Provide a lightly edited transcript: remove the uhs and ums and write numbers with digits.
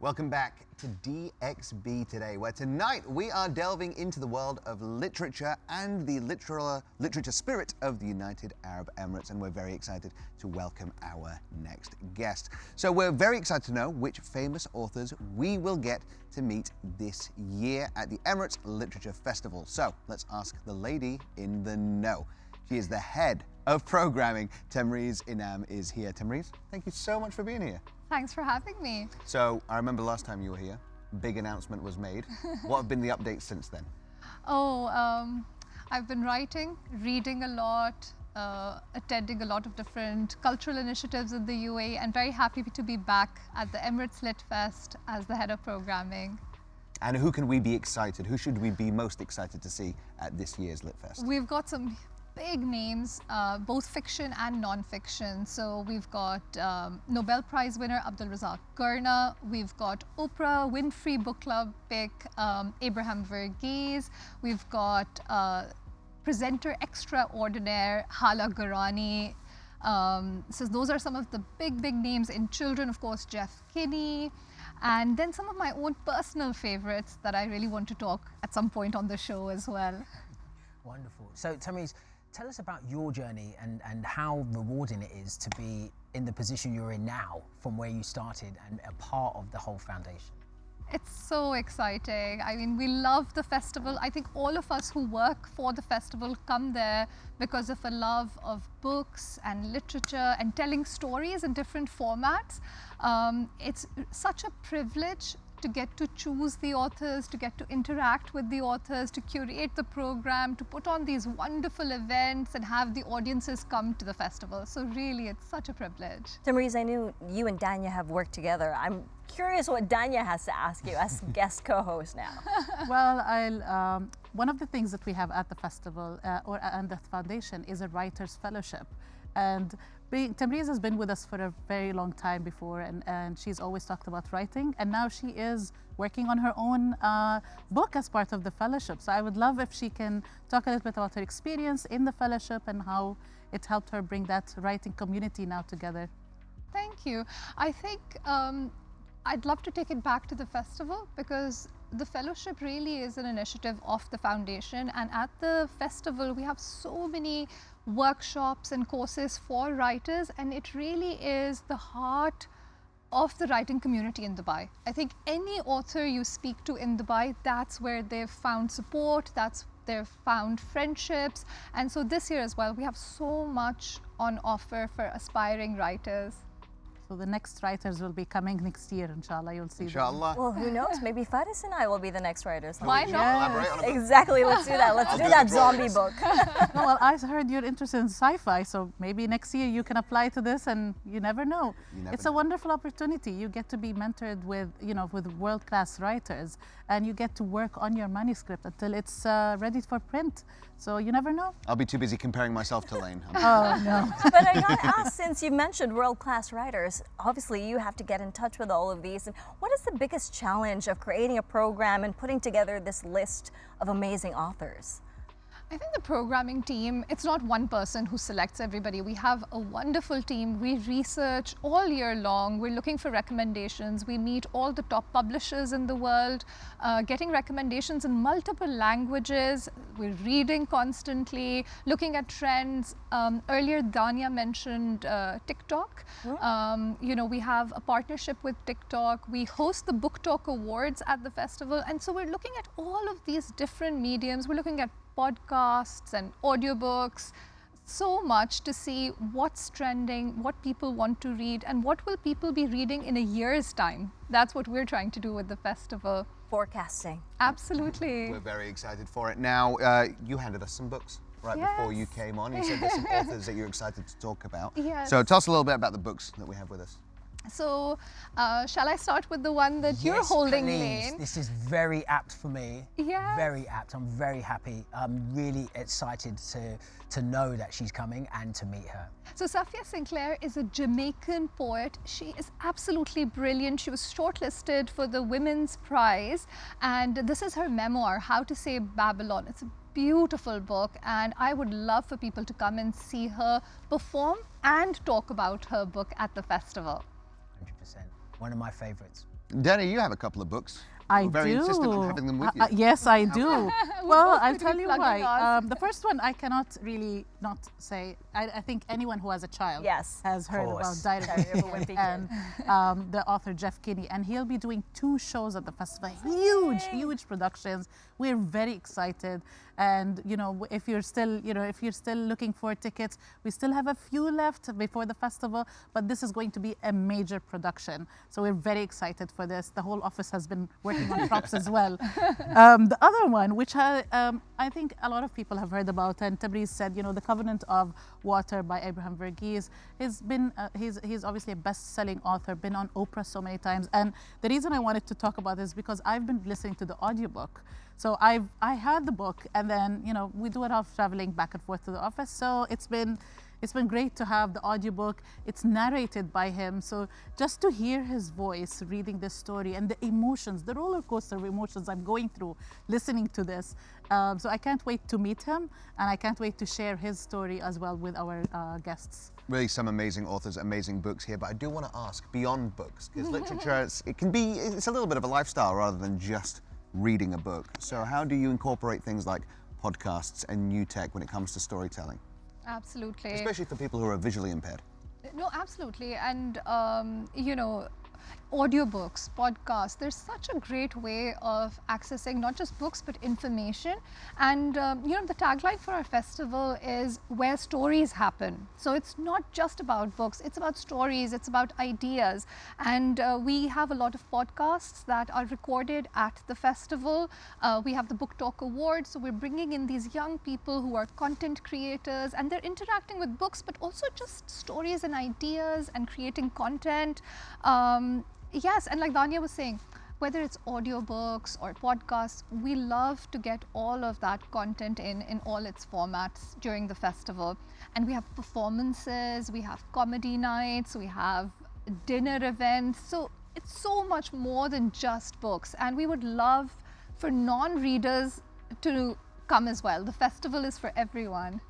Welcome back to DXB Today, where tonight we are delving into the world of literature and the literature spirit of the United Arab Emirates, and we're very excited to welcome our next guest. So we're very excited to know which famous authors we will get to meet this year at the Emirates Literature Festival. So let's ask the lady in the know. She is the head of programming. Tamreez Innam is here. Tamreez, thank you so much for being here. Thanks for having me. So I remember last time you were here, big announcement was made. What have been the updates since then? I've been writing, reading a lot, attending a lot of different cultural initiatives in the UAE, and very happy to be back at the Emirates Lit Fest as the head of programming. And who can we be excited? Who should we be most excited to see at this year's Lit Fest? We've got some big names, both fiction and non-fiction. So we've got Nobel Prize winner Abdul Razak Gurna, we've got Oprah Winfrey Book Club pick Abraham Verghese, we've got presenter extraordinaire Hala Garani. So those are some of the big names. In children, of course, Jeff Kinney. And then some of my own personal favorites that I really want to talk at some point on the show as well. Wonderful. So Tamreez, tell us about your journey and how rewarding it is to be in the position you're in now from where you started and a part of the whole foundation. It's so exciting. I mean, we love the festival. I think all of us who work for the festival come there because of a love of books and literature and telling stories in different formats. It's such a privilege to get to choose the authors, to get to interact with the authors, to curate the program, to put on these wonderful events and have the audiences come to the festival. So really, it's such a privilege. Tamreez, I knew you and Danya have worked together. I'm curious what Danya has to ask you as guest co-host now. Well, one of the things that we have at the festival and the foundation is a writer's fellowship. And Tamreez has been with us for a very long time before, and she's always talked about writing, and now she is working on her own book as part of the fellowship. So I would love if she can talk a little bit about her experience in the fellowship and how it helped her bring that writing community now together. Thank you. I think I'd love to take it back to the festival, because the fellowship really is an initiative of the foundation, and at the festival we have so many workshops and courses for writers, and it really is the heart of the writing community in Dubai. I think any author you speak to in Dubai, that's where they've found support, they've found friendships. And so this year as well, we have so much on offer for aspiring writers. So the next writers will be coming next year, inshallah. You'll see Inshallah. Well, who knows? Maybe Faris and I will be the next writers. Why not? Collaborate on a book? Exactly, let's do that. Let's do that zombie book. No, well, I heard you're interested in sci-fi, so maybe next year you can apply to this, and you never know. It's a wonderful opportunity. You get to be mentored with, with world-class writers, and you get to work on your manuscript until it's ready for print. So you never know. I'll be too busy comparing myself to Lane. Oh, no. But I gotta ask, since you mentioned world-class writers, obviously you have to get in touch with all of these. And what is the biggest challenge of creating a program and putting together this list of amazing authors? I think the programming team, it's not one person who selects everybody. We have a wonderful team. We research all year long. We're looking for recommendations. We meet all the top publishers in the world, getting recommendations in multiple languages. We're reading constantly, looking at trends. Earlier, Danya mentioned TikTok. We have a partnership with TikTok. We host the Book Talk Awards at the festival. And so we're looking at all of these different mediums. We're looking at podcasts and audiobooks, so much to see what's trending, what people want to read, and what will people be reading in a year's time. That's what we're trying to do with the festival. Forecasting. Absolutely. We're very excited for it. Now, you handed us some books before you came on. You said there's some authors that you're excited to talk about. Yes. So tell us a little bit about the books that we have with us. So, shall I start with the one that you're holding, Lane? This is very apt for me. Yeah. Very apt. I'm very happy. I'm really excited to know that she's coming and to meet her. So Safia Sinclair is a Jamaican poet. She is absolutely brilliant. She was shortlisted for the Women's Prize, and this is her memoir, How to Save Babylon. It's a beautiful book, and I would love for people to come and see her perform and talk about her book at the festival. 100%. One of my favorites. Danny, you have a couple of books. I You're very do. insistent on having them with you. Yes, I do. Well, both I'll could be tell you plugging why. us. The first one I cannot really not say. I think anyone who has a child Yes. has heard about course. Diary of a Diary of a Wimpy Kid Wimpy and the author Jeff Kinney, and he'll be doing 2 shows at the festival. Huge productions. We're very excited, and if you're still looking for tickets, we still have a few left before the festival, but this is going to be a major production, so we're very excited for this. The whole office has been working on props as well. The other one, which I think a lot of people have heard about, and Tamreez said, The Covenant of Water by Abraham Verghese, he's obviously a best-selling author, been on Oprah so many times, and the reason I wanted to talk about this is because I've been listening to the audiobook. So I had the book, and then we do a lot of traveling back and forth to the office. So it's been great to have the audiobook. It's narrated by him, so just to hear his voice reading this story and the emotions, the roller coaster of emotions I'm going through listening to this. So I can't wait to meet him, and I can't wait to share his story as well with our guests. Really some amazing authors, amazing books here, but I do want to ask, beyond books, because literature, it's a little bit of a lifestyle rather than just reading a book. So how do you incorporate things like podcasts and new tech when it comes to storytelling? Absolutely. Especially for people who are visually impaired. No, absolutely. And, audiobooks, podcasts, there's such a great way of accessing not just books but information. And the tagline for our festival is where stories happen. So it's not just about books, it's about stories, it's about ideas. And we have a lot of podcasts that are recorded at the festival. We have the Book Talk Awards, so we're bringing in these young people who are content creators, and they're interacting with books but also just stories and ideas and creating content. Yes, and like Dania was saying, whether it's audiobooks or podcasts, we love to get all of that content in all its formats during the festival. And we have performances, we have comedy nights, we have dinner events. So it's so much more than just books. And we would love for non-readers to come as well. The festival is for everyone.